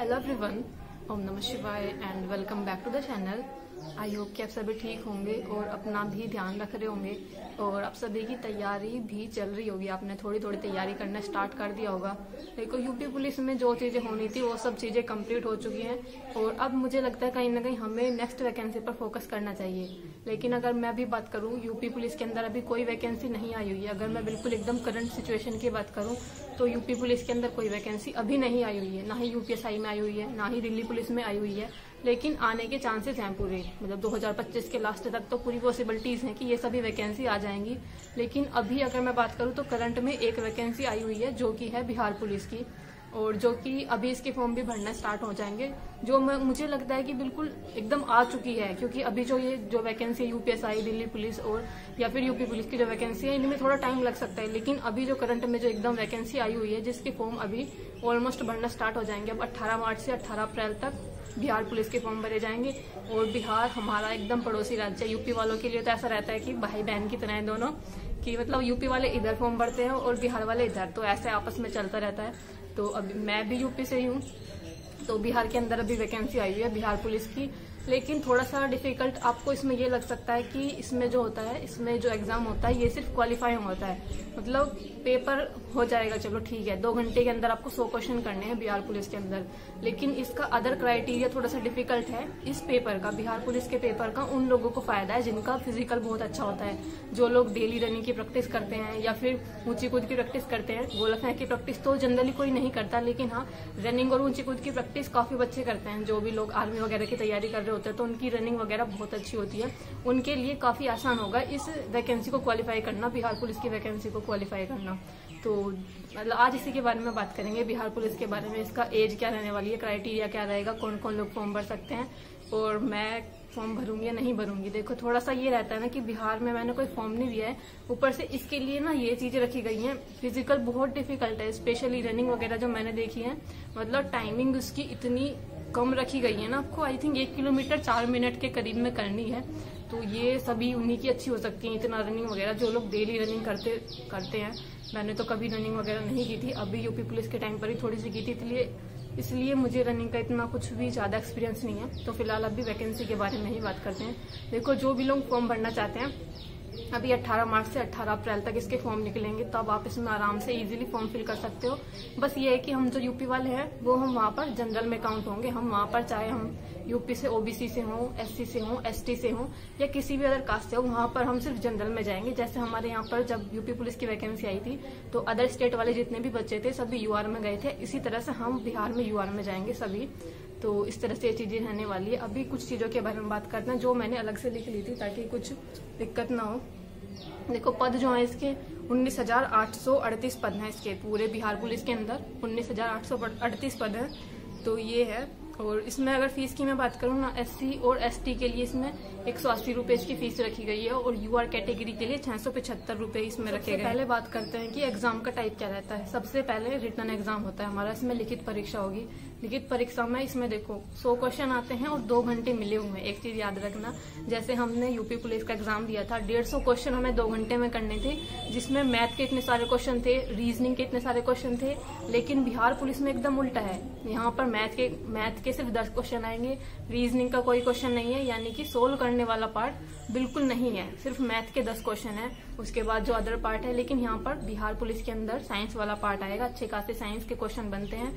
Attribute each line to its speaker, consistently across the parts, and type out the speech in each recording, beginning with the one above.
Speaker 1: Hello everyone, ओम नमः शिवाय and welcome back to the channel. I hope कि आप सभी ठीक होंगे और अपना भी ध्यान रख रहे होंगे और आप सभी की तैयारी भी चल रही होगी। आपने थोड़ी थोड़ी तैयारी करना स्टार्ट कर दिया होगा। देखो, यूपी पुलिस में जो चीजें होनी थी वो सब चीजें कंप्लीट हो चुकी हैं और अब मुझे लगता है कहीं ना कहीं हमें नेक्स्ट वैकेंसी पर फोकस करना चाहिए। लेकिन अगर मैं भी बात करूं, यूपी पुलिस के अंदर अभी कोई वैकेंसी नहीं आई हुई है। अगर मैं बिल्कुल एकदम करंट सिचुएशन की बात करूं तो यूपी पुलिस के अंदर कोई वैकेंसी अभी नहीं आई हुई है। ना ही यूपीएसआई में आई हुई है, ना ही दिल्ली पुलिस में आई हुई है। लेकिन आने के चांसेस हैं पूरे, मतलब 2025 के लास्ट तक तो पूरी पॉसिबिलिटीज हैं कि ये सभी वैकेंसी आ जाएंगी। लेकिन अभी अगर मैं बात करूं तो करंट में एक वैकेंसी आई हुई है जो कि है बिहार पुलिस की, और जो कि अभी इसके फॉर्म भी भरना स्टार्ट हो जाएंगे। जो मुझे लगता है कि बिल्कुल एकदम आ चुकी है, क्योंकि अभी जो वैकेंसी है यूपीएसआई, दिल्ली पुलिस और या फिर यूपी पुलिस की जो वैकेंसी है, इनमें थोड़ा टाइम लग सकता है। लेकिन अभी जो करंट में जो एकदम वैकेंसी आई हुई है जिसके फॉर्म अभी ऑलमोस्ट भरना स्टार्ट हो जाएंगे। अब 18 मार्च से 18 अप्रैल तक बिहार पुलिस के फॉर्म भरे जाएंगे। और बिहार हमारा एकदम पड़ोसी राज्य है। यूपी वालों के लिए तो ऐसा रहता है कि भाई बहन की तरह है दोनों, कि मतलब यूपी वाले इधर फॉर्म भरते हैं और बिहार वाले इधर, तो ऐसे आपस में चलता रहता है। तो अभी मैं भी यूपी से ही हूँ, तो बिहार के अंदर अभी वैकेंसी आई हुई है बिहार पुलिस की। लेकिन थोड़ा सा डिफिकल्ट आपको इसमें ये लग सकता है कि इसमें जो होता है, इसमें जो एग्जाम होता है ये सिर्फ क्वालिफाइंग होता है। मतलब पेपर हो जाएगा, चलो ठीक है, 2 घंटे के अंदर आपको 100 क्वेश्चन करने हैं बिहार पुलिस के अंदर। लेकिन इसका अदर क्राइटेरिया थोड़ा सा डिफिकल्ट है। इस पेपर का, बिहार पुलिस के पेपर का उन लोगों को फायदा है जिनका फिजिकल बहुत अच्छा होता है, जो लोग डेली रनिंग की प्रैक्टिस करते हैं या फिर ऊंची कूद की प्रैक्टिस करते हैं। गोला फेंक की प्रैक्टिस तो जनरली कोई नहीं करता, लेकिन हाँ, रनिंग और ऊंची कूद की प्रैक्टिस काफी बच्चे करते हैं। जो भी लोग आर्मी वगैरह की तैयारी कर रहे होते हैं तो उनकी रनिंग वगैरह बहुत अच्छी होती है। उनके लिए काफी आसान होगा इस वैकेंसी को क्वालिफाई करना, बिहार पुलिस की वैकेंसी को क्वालिफाई करना। तो मतलब आज इसी के बारे में बात करेंगे, बिहार पुलिस के बारे में। इसका एज क्या रहने वाली है, क्राइटेरिया क्या रहेगा, कौन कौन लोग फॉर्म भर सकते हैं और मैं फॉर्म भरूंगी या नहीं भरूंगी। देखो, थोड़ा सा ये रहता है ना कि बिहार में मैंने कोई फॉर्म नहीं दिया है, ऊपर से इसके लिए ना ये चीजें रखी गई हैं। फिजिकल बहुत डिफिकल्ट है, स्पेशली रनिंग वगैरह जो मैंने देखी है। मतलब टाइमिंग उसकी इतनी कम रखी गई है ना, आपको आई थिंक 1 किलोमीटर 4 मिनट के करीब में करनी है। तो ये सभी उन्हीं की अच्छी हो सकती है, इतना रनिंग वगैरह, जो लोग डेली रनिंग करते हैं। मैंने तो कभी रनिंग वगैरह नहीं की थी, अभी यूपी पुलिस के टाइम पर ही थोड़ी सी की थी, इसलिए मुझे रनिंग का इतना कुछ भी ज्यादा एक्सपीरियंस नहीं है। तो फिलहाल अभी वैकेंसी के बारे में ही बात करते हैं। देखो, जो भी लोग फॉर्म भरना चाहते हैं, अभी 18 मार्च से 18 अप्रैल तक इसके फॉर्म निकलेंगे, तब आप इसमें आराम से इजीली फॉर्म फिल कर सकते हो। बस ये है कि हम जो यूपी वाले हैं वो हम वहाँ पर जनरल में काउंट होंगे। हम वहाँ पर, चाहे हम यूपी से ओबीसी से हों, एससी से हों, एसटी से हों या किसी भी अदर कास्ट से हो, वहाँ पर हम सिर्फ जनरल में जाएंगे। जैसे हमारे यहाँ पर जब यूपी पुलिस की वैकेंसी आई थी तो अदर स्टेट वाले जितने भी बच्चे थे सभी यूआर में गए थे, इसी तरह से हम बिहार में यूआर में जाएंगे सभी। तो इस तरह से ये चीजें रहने वाली है। अभी कुछ चीजों के बारे में बात करते हैं जो मैंने अलग से लिख ली थी ताकि कुछ दिक्कत ना हो। देखो, पद जो है इसके 19,838 पद हैं इसके पूरे बिहार पुलिस के अंदर 19,838 पद हैं। तो ये है। और इसमें अगर फीस की मैं बात करूँ ना, एससी और एसटी के लिए इसमें 180 रुपए इसकी फीस रखी गई है और यूआर कैटेगरी के लिए 675 रुपए इसमें रखे गए। पहले बात करते हैं कि एग्जाम का टाइप क्या रहता है। सबसे पहले रिटन एग्जाम होता है हमारा, इसमें लिखित परीक्षा होगी। लिखित परीक्षा में इसमें देखो 100 क्वेश्चन आते हैं और 2 घंटे मिले हुए हैं। एक चीज याद रखना, जैसे हमने यूपी पुलिस का एग्जाम दिया था, 150 क्वेश्चन हमें 2 घंटे में करने थे, जिसमें मैथ के इतने सारे क्वेश्चन थे, रीजनिंग के इतने सारे क्वेश्चन थे। लेकिन बिहार पुलिस में एकदम उल्टा है, यहाँ पर मैथ के सिर्फ 10 क्वेश्चन आएंगे, रीजनिंग का कोई क्वेश्चन नहीं है, यानी कि सोल्व करने वाला पार्ट बिल्कुल नहीं है, सिर्फ मैथ के 10 क्वेश्चन है। उसके बाद जो अदर पार्ट है, लेकिन यहाँ पर बिहार पुलिस के अंदर साइंस वाला पार्ट आएगा। अच्छे खासे साइंस के क्वेश्चन बनते हैं,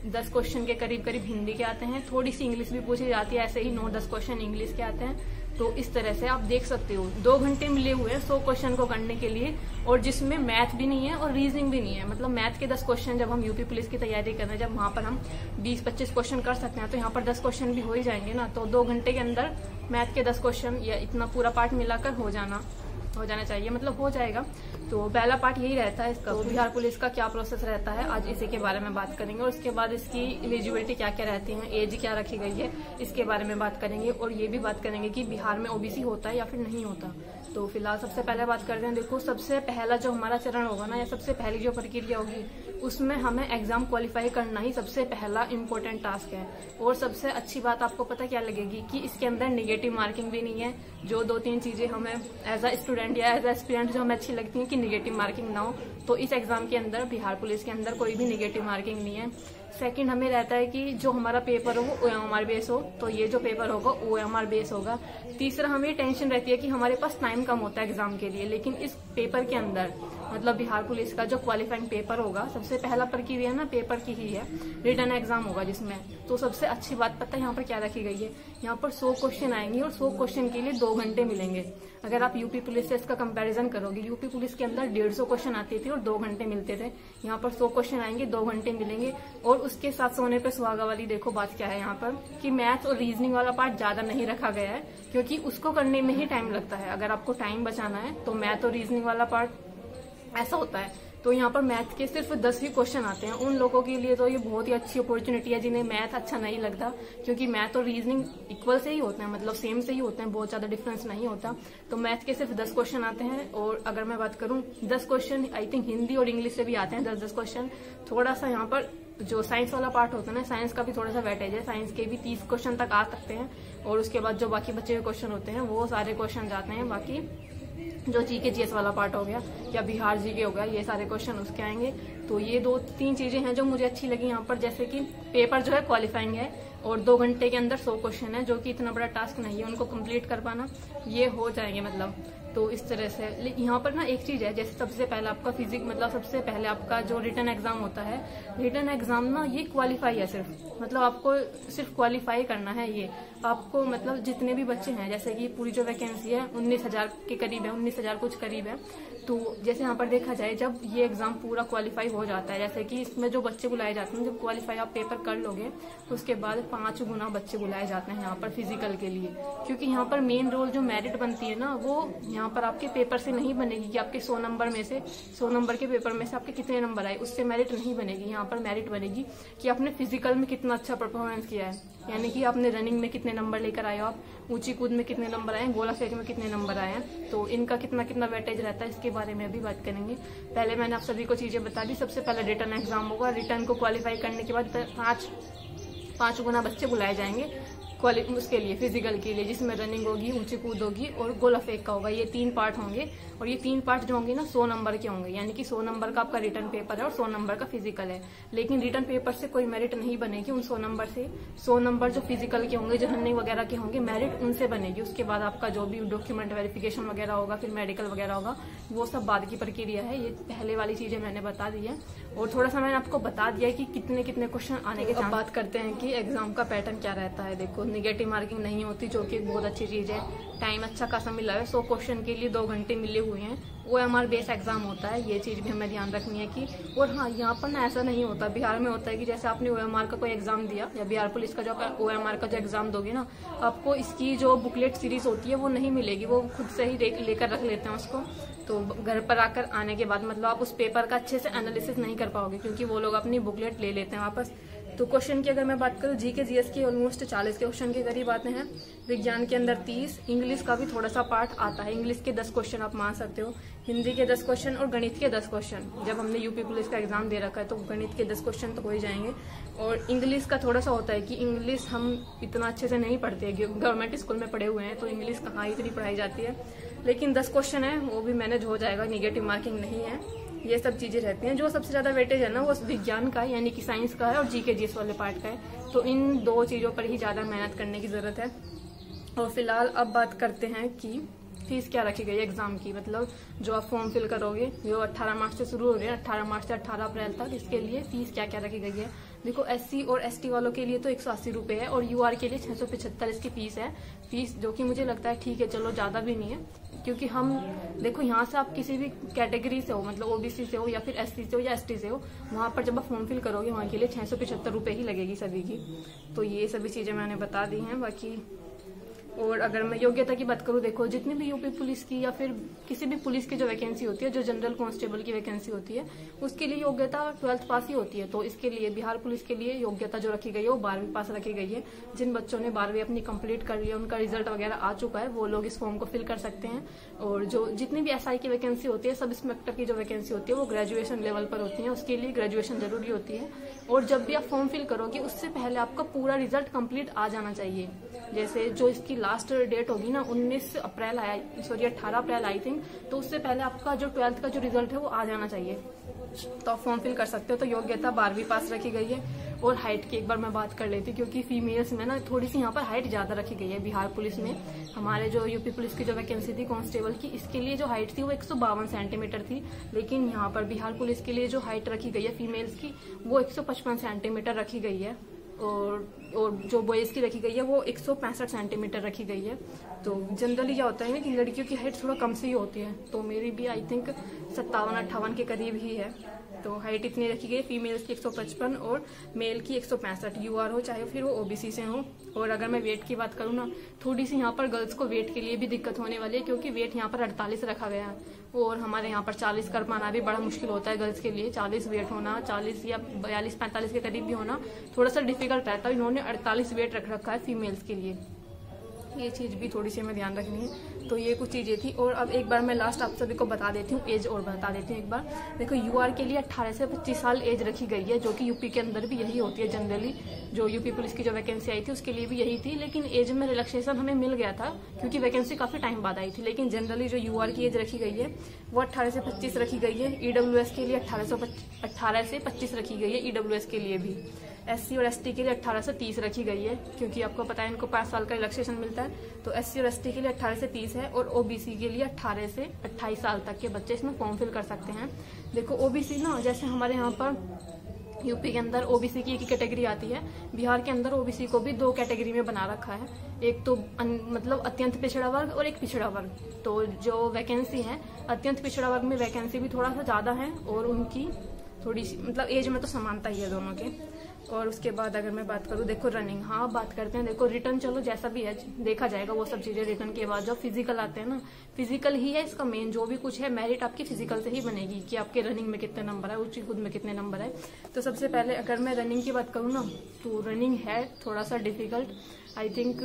Speaker 1: 10 क्वेश्चन के करीब करीब हिंदी के आते हैं, थोड़ी सी इंग्लिश भी पूछी जाती है, ऐसे ही 9-10 क्वेश्चन इंग्लिश के आते हैं। तो इस तरह से आप देख सकते हो 2 घंटे मिले हुए हैं 100 क्वेश्चन को करने के लिए, और जिसमें मैथ भी नहीं है और रीजनिंग भी नहीं है। मतलब मैथ के 10 क्वेश्चन जब हम यूपी पुलिस की तैयारी कर रहे हैं, जब वहां पर हम 20-25 क्वेश्चन कर सकते हैं, तो यहाँ पर 10 क्वेश्चन भी हो ही जाएंगे ना। तो 2 घंटे के अंदर मैथ के 10 क्वेश्चन या इतना पूरा पार्ट मिलाकर हो जाना चाहिए, मतलब हो जाएगा। तो पहला पार्ट यही रहता है इसका। तो बिहार पुलिस का क्या प्रोसेस रहता है, आज इसी के बारे में बात करेंगे। और उसके बाद इसकी एलिजिबिलिटी क्या क्या रहती है, एज क्या रखी गई है, इसके बारे में बात करेंगे। और ये भी बात करेंगे कि बिहार में ओबीसी होता है या फिर नहीं होता। तो फिलहाल सबसे पहले बात करते हैं। देखो, सबसे पहला जो हमारा चरण होगा ना, या सबसे पहली जो प्रक्रिया होगी, उसमें हमें एग्जाम क्वालिफाई करना ही सबसे पहला इम्पोर्टेंट टास्क है। और सबसे अच्छी बात आपको पता क्या लगेगी कि इसके अंदर निगेटिव मार्किंग भी नहीं है। जो 2-3 चीजें हमें एज अ स्टूडेंट या एज अ एस्पिरेंट जो हमें अच्छी लगती है कि निगेटिव मार्किंग ना हो, तो इस एग्जाम के अंदर बिहार पुलिस के अंदर कोई भी निगेटिव मार्किंग नहीं है। सेकंड हमें रहता है कि जो हमारा पेपर हो वो OMR बेस हो, तो ये जो पेपर होगा OMR बेस होगा। तीसरा हमें टेंशन रहती है कि हमारे पास टाइम कम होता है एग्जाम के लिए, लेकिन इस पेपर के अंदर मतलब बिहार पुलिस का जो क्वालिफाइंग पेपर होगा, सबसे पहला प्रक्रिया ना पेपर की ही है, रिटन एग्जाम होगा जिसमें। तो सबसे अच्छी बात पता है यहाँ पर क्या रखी गई है, यहाँ पर 100 क्वेश्चन आएंगे और 100 क्वेश्चन के लिए 2 घंटे मिलेंगे। अगर आप यूपी पुलिस से इसका कंपैरिजन करोगे, यूपी पुलिस के अंदर 150 क्वेश्चन आते थे और 2 घंटे मिलते थे, यहाँ पर 100 क्वेश्चन आएंगे, 2 घंटे मिलेंगे। और उसके साथ सोने पे सुहागा वाली देखो बात क्या है यहाँ पर, कि मैथ्स और रीजनिंग वाला पार्ट ज्यादा नहीं रखा गया है, क्योंकि उसको करने में ही टाइम लगता है। अगर आपको टाइम बचाना है तो मैथ और रीजनिंग वाला पार्ट ऐसा होता है। तो यहाँ पर मैथ के सिर्फ 10 ही क्वेश्चन आते हैं। उन लोगों के लिए तो ये बहुत ही अच्छी अपॉर्चुनिटी है जिन्हें मैथ अच्छा नहीं लगता, क्योंकि मैथ और रीजनिंग इक्वल से ही होते हैं, मतलब सेम से ही होते हैं, बहुत ज्यादा डिफरेंस नहीं होता। तो मैथ के सिर्फ 10 क्वेश्चन आते हैं। और अगर मैं बात करूं 10 क्वेश्चन आई थिंक हिंदी और इंग्लिश से भी आते हैं, 10-10 क्वेश्चन। थोड़ा सा यहाँ पर जो साइंस वाला पार्ट होता है ना, साइंस का भी थोड़ा सा वेटेज है, साइंस के भी 30 क्वेश्चन तक आ सकते हैं। और उसके बाद जो बाकी बचे हुए क्वेश्चन होते हैं वो सारे क्वेश्चन जाते हैं। बाकी जो जीके जीएस वाला पार्ट हो गया या बिहार जीके हो गया, ये सारे क्वेश्चन उसके आएंगे। तो ये 2-3 चीजें हैं जो मुझे अच्छी लगी यहाँ पर, जैसे कि पेपर जो है क्वालिफाइंग है और 2 घंटे के अंदर 100 क्वेश्चन है, जो कि इतना बड़ा टास्क नहीं है उनको कंप्लीट कर पाना, ये हो जाएंगे मतलब। तो इस तरह से यहाँ पर ना एक चीज है, जैसे सबसे पहले आपका फिजिक्स मतलब सबसे पहले आपका जो रिटन एग्जाम होता है, रिटन एग्जाम ना ये क्वालिफाई है सिर्फ, मतलब आपको सिर्फ क्वालिफाई करना है। ये आपको मतलब जितने भी बच्चे हैं, जैसे कि पूरी जो वैकेंसी है 19,000 के करीब है, 19,000 कुछ करीब है। तो जैसे यहाँ पर देखा जाए, जब ये एग्जाम पूरा क्वालिफाई हो जाता है, जैसे कि इसमें जो बच्चे बुलाए जाते हैं, जब क्वालिफाई आप पेपर कर लोगे उसके बाद 5 गुना बच्चे बुलाए जाते हैं यहाँ पर फिजिकल के लिए। क्योंकि यहाँ पर मेन रोल जो मेरिट बनती है ना, वो यहाँ पर आपके पेपर से नहीं बनेगी कि आपके 100 नंबर में से 100 नंबर के पेपर में से आपके कितने नंबर आए, उससे मेरिट नहीं बनेगी। यहाँ पर मेरिट बनेगी कि आपने फिजिकल में कितना अच्छा परफॉर्मेंस किया है, यानी कि आपने रनिंग में कितने नंबर लेकर आए हो, आप ऊंची कूद में कितने नंबर आए हैं, गोला फेंक में कितने नंबर आए हैं। तो इनका कितना कितना वेटेज रहता है, इसके बारे में अभी बात करेंगे। पहले मैंने आप सभी को चीजें बता दी। सबसे पहले रिटन एग्जाम होगा, रिटन को क्वालिफाई करने के बाद 5 गुना बच्चे बुलाए जाएंगे उसके लिए फिजिकल के लिए, जिसमें रनिंग होगी, ऊंची कूद होगी और गोला फेंक का होगा। ये 3 पार्ट होंगे और ये 3 पार्ट जो होंगे ना 100 नंबर के होंगे, यानी कि 100 नंबर का आपका रिटर्न पेपर है और 100 नंबर का फिजिकल है। लेकिन रिटर्न पेपर से कोई मेरिट नहीं बनेगी उन 100 नंबर से। 100 नंबर जो फिजिकल के होंगे, जो रनिंग वगैरह के होंगे, मेरिट उनसे बनेगी। उसके बाद आपका जो भी डॉक्यूमेंट वेरिफिकेशन वगैरह होगा, फिर मेडिकल वगैरह होगा, वो सब बाद की प्रक्रिया है। ये पहले वाली चीजें मैंने बता दी है और थोड़ा सा मैंने आपको बता दिया कि कितने कितने क्वेश्चन आने के। अब बात करते हैं कि एग्जाम का पैटर्न क्या रहता है। देखो, नेगेटिव मार्किंग नहीं होती, जो कि एक बहुत अच्छी चीज है। टाइम अच्छा खासा मिला है, 100 क्वेश्चन के लिए 2 घंटे मिले हुए हैं। OMR बेस एग्जाम होता है, ये चीज भी हमें ध्यान रखनी है कि। और हाँ, यहाँ पर ना ऐसा नहीं होता, बिहार में होता है कि जैसे आपने OMR का कोई एग्जाम दिया या बिहार पुलिस का जो OMR का जो एग्जाम दोगे ना, आपको इसकी जो बुकलेट सीरीज होती है वो नहीं मिलेगी, वो खुद से ही लेकर रख लेते हैं उसको। तो घर पर आकर आने के बाद मतलब आप उस पेपर का अच्छे से एनालिसिस नहीं कर पाओगे, क्योंकि वो लोग अपनी बुकलेट ले लेते हैं वापस। तो क्वेश्चन की अगर मैं बात करूँ, जीके जीएस के ऑलमोस्ट 40 क्वेश्चन के करीब आते हैं, विज्ञान के अंदर 30, इंग्लिश का भी थोड़ा सा पार्ट आता है, इंग्लिश के 10 क्वेश्चन आप मान सकते हो, हिंदी के 10 क्वेश्चन और गणित के 10 क्वेश्चन। जब हमने यूपी पुलिस का एग्जाम दे रखा है तो गणित के 10 क्वेश्चन तो हो ही जाएंगे। और इंग्लिश का थोड़ा सा होता है कि इंग्लिश हम इतना अच्छे से नहीं पढ़ते, गवर्नमेंट स्कूल में पढ़े हुए हैं तो इंग्लिश कहाँ इतनी पढ़ाई जाती है, लेकिन 10 क्वेश्चन है वो भी मैनेज हो जाएगा, निगेटिव मार्किंग नहीं है। ये सब चीजें रहती हैं। जो सबसे ज्यादा वेटेज है ना वो विज्ञान का यानी कि साइंस का है और जीके जीएस वाले पार्ट का है। तो इन 2 चीजों पर ही ज्यादा मेहनत करने की जरूरत है। और फिलहाल अब बात करते हैं कि फीस क्या रखी गई है एग्जाम की। मतलब जो आप फॉर्म फिल करोगे, जो 18 मार्च से शुरू हो रही है, 18 मार्च से 18 अप्रैल तक, इसके लिए फीस क्या क्या रखी गई है। देखो, SC और ST वालों के लिए तो 180 रुपए है और UR के लिए 675 इसकी फीस है। फीस जो कि मुझे लगता है ठीक है, चलो ज्यादा भी नहीं है, क्योंकि हम देखो यहाँ से आप किसी भी कैटेगरी से हो, मतलब OBC से हो या फिर SC से हो या ST से हो, वहां पर जब आप फॉर्म फिल करोगे वहां के लिए 675 रुपए ही लगेगी सभी की। तो ये सभी चीजें मैंने बता दी हैं। बाकी और अगर मैं योग्यता की बात करूं, देखो जितनी भी यूपी पुलिस की या फिर किसी भी पुलिस की जो वैकेंसी होती है, जो जनरल कांस्टेबल की वैकेंसी होती है, उसके लिए योग्यता 12th पास ही होती है। तो इसके लिए बिहार पुलिस के लिए योग्यता जो रखी गई है वो 12वीं पास रखी गई है। जिन बच्चों ने 12वीं अपनी कंप्लीट कर लिया, उनका रिजल्ट वगैरह आ चुका है, वो लोग इस फॉर्म को फिल कर सकते हैं। और जो जितनी भी SI की वैकेंसी होती है, सब इंस्पेक्टर की जो वैकेंसी होती है वो ग्रेजुएशन लेवल पर होती है, उसके लिए ग्रेजुएशन जरूरी होती है। और जब भी आप फॉर्म फिल करोगे उससे पहले आपका पूरा रिजल्ट कंप्लीट आ जाना चाहिए। जैसे जो इसकी लास्ट डेट होगी ना 19 अप्रैल आया, सॉरी 18 अप्रैल आई थिंक, तो उससे पहले आपका जो 12th का जो रिजल्ट है वो आ जाना चाहिए, तो आप फॉर्म फिल कर सकते हो। तो योग्यता 12वीं पास रखी गई है। और हाइट की एक बार मैं बात कर लेती हूँ, क्योंकि फीमेल्स में ना थोड़ी सी यहाँ पर हाइट ज्यादा रखी गई है बिहार पुलिस में। हमारे जो यूपी पुलिस की जो वैकेंसी थी कांस्टेबल की, इसके लिए जो हाइट थी वो 152 सेंटीमीटर थी, लेकिन यहाँ पर बिहार पुलिस के लिए जो हाइट रखी गई है फीमेल्स की वो 155 सेंटीमीटर रखी गई है, और जो बॉयज की रखी गई है वो 165 सेंटीमीटर रखी गई है। तो जनरली क्या होता है ना कि लड़कियों की हाइट थोड़ा कम से ही होती है, तो मेरी भी आई थिंक 57-58 के करीब ही है। तो हाइट इतनी रखी गई, फीमेल्स की 155 और मेल की 165, यूआर हो चाहे फिर वो ओबीसी से हो। और अगर मैं वेट की बात करूँ ना, थोड़ी सी यहाँ पर गर्ल्स को वेट के लिए भी दिक्कत होने वाली है, क्योंकि वेट यहाँ पर 48 रखा गया है और हमारे यहाँ पर 40 कर पाना भी बड़ा मुश्किल होता है गर्ल्स के लिए। 40 वेट होना, 40 या 42-45 के करीब भी होना थोड़ा सा डिफिकल्ट रहता है। इन्होंने 48 वेट रख रखा है फीमेल्स के लिए, ये चीज भी थोड़ी सी हमें ध्यान रखनी है। तो ये कुछ चीजें थी। और अब एक बार मैं लास्ट आप सभी को बता देती हूँ एज, और बता देती हूँ एक बार। देखो यूआर के लिए 18 से 25 साल एज रखी गई है, जो कि यूपी के अंदर भी यही होती है जनरली। जो यूपी पुलिस की जो वैकेंसी आई थी उसके लिए भी यही थी, लेकिन एज में रिलैक्सेशन हमें मिल गया था क्योंकि वैकेंसी काफी टाइम बाद आई थी। लेकिन जनरली जो यूआर की एज रखी गई है वो 18 से 25 रखी गई है। ईडब्ल्यूएस के लिए 18 से 25 रखी गई है, ईडब्ल्यूएस के लिए भी। एससी और एसटी के लिए 18 से 30 रखी गई है, क्योंकि आपको पता है इनको 5 साल का रिलैक्सेशन मिलता है। तो एससी और एसटी के लिए 18 से 30 है, और ओबीसी के लिए 18 से 28 साल तक के बच्चे इसमें फॉर्म फिल कर सकते हैं। देखो ओबीसी ना, जैसे हमारे यहाँ पर यूपी के अंदर ओबीसी की एक ही कैटेगरी आती है, बिहार के अंदर ओबीसी को भी 2 कैटेगरी में बना रखा है। एक तो मतलब अत्यंत पिछड़ा वर्ग और एक पिछड़ा वर्ग। तो जो वैकेंसी है अत्यंत पिछड़ा वर्ग में वैकेंसी भी थोड़ा सा ज्यादा है, और उनकी थोड़ी सी मतलब एज में तो समानता ही है दोनों के। और उसके बाद अगर मैं बात करूँ, देखो रनिंग, हाँ बात करते हैं। देखो रिटर्न चलो जैसा भी है देखा जाएगा, वो सब चीजें रिटर्न के बाद जो फिजिकल आते हैं ना, फिजिकल ही है इसका मेन। जो भी कुछ है मेरिट आपकी फिजिकल से ही बनेगी कि आपके रनिंग में कितने नंबर है, ऊंची कूद में कितने नंबर है। तो सबसे पहले अगर मैं रनिंग की बात करूँ ना, तो रनिंग है थोड़ा सा डिफिकल्ट आई थिंक।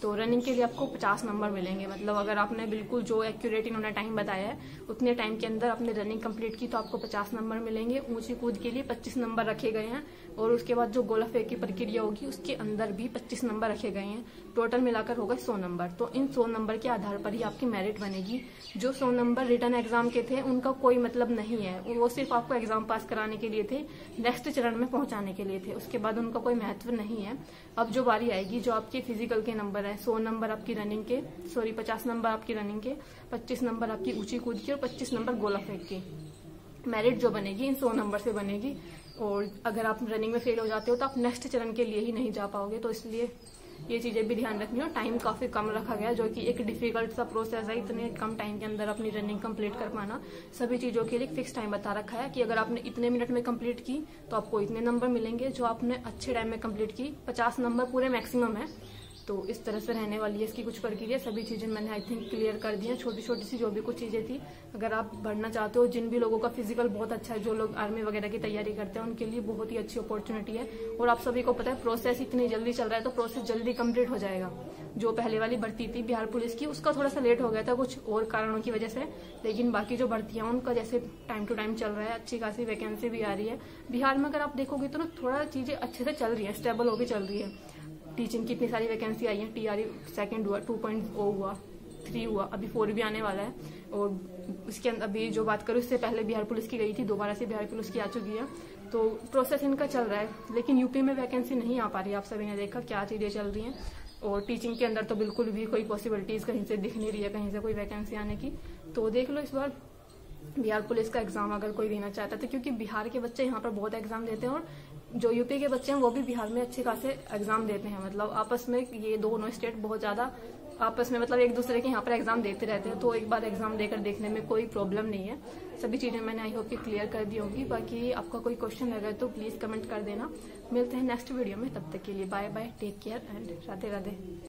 Speaker 1: तो रनिंग के लिए आपको 50 नंबर मिलेंगे, मतलब अगर आपने बिल्कुल जो एक्यूरेट इन्होंने टाइम बताया है उतने टाइम के अंदर आपने रनिंग कंप्लीट की तो आपको 50 नंबर मिलेंगे। ऊंची कूद के लिए 25 नंबर रखे गए हैं, और उसके बाद जो गोला फेंक की प्रक्रिया होगी उसके अंदर भी 25 नंबर रखे गए हैं। टोटल मिलाकर होगा 100 नंबर। तो इन 100 नंबर के आधार पर ही आपकी मेरिट बनेगी। जो 100 नंबर रिटर्न एग्जाम के थे उनका कोई मतलब नहीं है, वो सिर्फ आपको एग्जाम पास कराने के लिए थे, नेक्स्ट चरण में पहुंचाने के लिए थे, उसके बाद उनका कोई महत्व नहीं है। अब जो बारी आएगी जो आपके फिजिकल के नंबर है, 100 नंबर आपकी रनिंग के, 50 नंबर आपकी रनिंग के, 25 नंबर आपकी ऊंची कूद की, और 25 नंबर गोला फेंक की। मेरिट जो बनेगी इन 100 नंबर से बनेगी। और अगर आप रनिंग में फेल हो जाते हो तो आप नेक्स्ट चरण के लिए ही नहीं जा पाओगे। तो इसलिए ये चीजें भी ध्यान रखनी हो। टाइम काफी कम रखा गया, जो कि एक डिफिकल्ट सा प्रोसेस है, इतने कम टाइम के अंदर अपनी रनिंग कंप्लीट कर पाना। सभी चीजों के लिए फिक्स टाइम बता रखा है कि अगर आपने इतने मिनट में कंप्लीट की तो आपको इतने नंबर मिलेंगे। जो आपने अच्छे टाइम में कंप्लीट की 50 नंबर पूरे मैक्सिमम है। तो इस तरह से रहने वाली है इसकी कुछ प्रक्रिया। सभी चीजें मैंने आई थिंक क्लियर कर दी हैं, छोटी छोटी सी जो भी कुछ चीजें थी। अगर आप बढ़ना चाहते हो, जिन भी लोगों का फिजिकल बहुत अच्छा है, जो लोग आर्मी वगैरह की तैयारी करते हैं, उनके लिए बहुत ही अच्छी अपॉर्चुनिटी है। और आप सभी को पता है प्रोसेस इतनी जल्दी चल रहा है, तो प्रोसेस जल्दी कंप्लीट हो जाएगा। जो पहले वाली भर्ती थी बिहार पुलिस की, उसका थोड़ा सा लेट हो गया था कुछ और कारणों की वजह से, लेकिन बाकी जो भर्तियां उनका जैसे टाइम टू टाइम चल रहा है, अच्छी खासी वैकेंसी भी आ रही है। बिहार में अगर आप देखोगे तो ना थोड़ा चीजें अच्छे से चल रही है, स्टेबल होकर चल रही है। टीचिंग की इतनी सारी वैकेंसी आई है, टीआरई 2nd हुआ, 2.0 हुआ, 3 हुआ, अभी 4 भी आने वाला है। और इसके अंदर अभी जो बात करूँ, इससे पहले बिहार पुलिस की गई थी, दोबारा से बिहार पुलिस की आ चुकी है। तो प्रोसेस इनका चल रहा है, लेकिन यूपी में वैकेंसी नहीं आ पा रही। आप सभी ने देखा क्या चीजें चल रही हैं। और टीचिंग के अंदर तो बिल्कुल भी कोई पॉसिबिलिटीज कहीं से दिख नहीं रही है, कहीं से कोई वैकेंसी आने की। तो देख लो इस बार बिहार पुलिस का एग्जाम अगर कोई देना चाहता है तो, क्योंकि बिहार के बच्चे यहाँ पर बहुत एग्जाम देते हैं, और जो यूपी के बच्चे हैं वो भी बिहार में अच्छे खासे एग्जाम देते हैं। मतलब आपस में ये दोनों स्टेट बहुत ज्यादा आपस में मतलब एक दूसरे के यहाँ पर एग्जाम देते रहते हैं। तो एक बार एग्जाम देकर देखने में कोई प्रॉब्लम नहीं है। सभी चीजें मैंने आई होप कि क्लियर कर दी होंगी। बाकी आपका कोई क्वेश्चन लगे तो प्लीज कमेंट कर देना। मिलते हैं नेक्स्ट वीडियो में, तब तक के लिए bye bye, take care and Radhe Radhe.